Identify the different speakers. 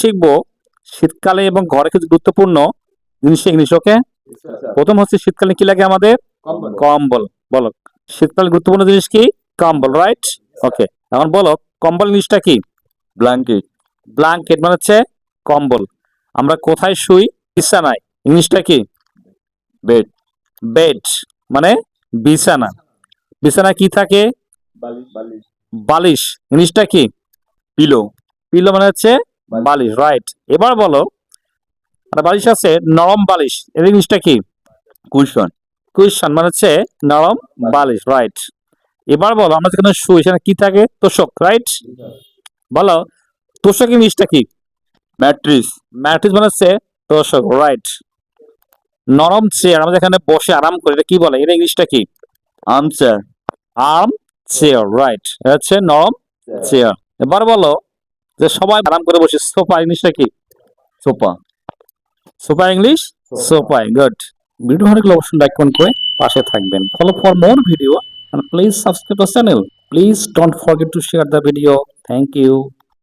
Speaker 1: শিখবো শীতকালে এবং ঘরে কিছু গুরুত্বপূর্ণ জিনিস ইংলিশ। ওকে, প্রথম হচ্ছে শীতকালে কি লাগে আমাদের? কম্বল। বলো, শীতকালে গুরুত্বপূর্ণ জিনিস কি? কম্বল, রাইট? ওকে, এখন বলো কম্বল ইংলিশটা কি?
Speaker 2: ব্ল্যাঙ্কেট।
Speaker 1: ব্ল্যাঙ্কেট মানে হচ্ছে কম্বল। আমরা কোথায় শুই? বিছানায়। ইংলিশটা কি?
Speaker 2: বেড।
Speaker 1: বেড মানে বিছানা। বিছানায় কি থাকে? বালিশ। ইংলিশটা কি?
Speaker 2: পিলো।
Speaker 1: পিলো মানে হচ্ছে বালিশ, রাইট? এবার বলো, একটা বালিশ আছে নরম বালিশ, এর ইংলিশটা কি?
Speaker 2: কুশন।
Speaker 1: কুশন মানে হচ্ছে নরম বালিশ, রাইট? এবার বলো, আমরা যেখানে শুই সেখানে কি থাকে? তোষক, রাইট? বলো তোষক ইংলিশটা কি?
Speaker 2: ম্যাট্রিস।
Speaker 1: ম্যাট্রিস মানে হচ্ছে তোষক, রাইট? নরম চেয়ার, আমরা যেখানে বসে আরাম করি এটা কি বলে? এর ইংলিশটা কি?
Speaker 2: আর্মচেয়ার।
Speaker 1: Arm chair, right? এটা হচ্ছে নরম চেয়ার। এবার বলো যে সবাই আরাম করে বসে, সোফা ইংলিশটা কি?
Speaker 2: Sofa.
Speaker 1: Sofa English sofa, good. Video ভালো লাগলে অবশ্যই লাইক কমেন্ট করে পাশে থাকবেন। Follow for more video and please subscribe the channel. Please don't forget to share the video. Thank you.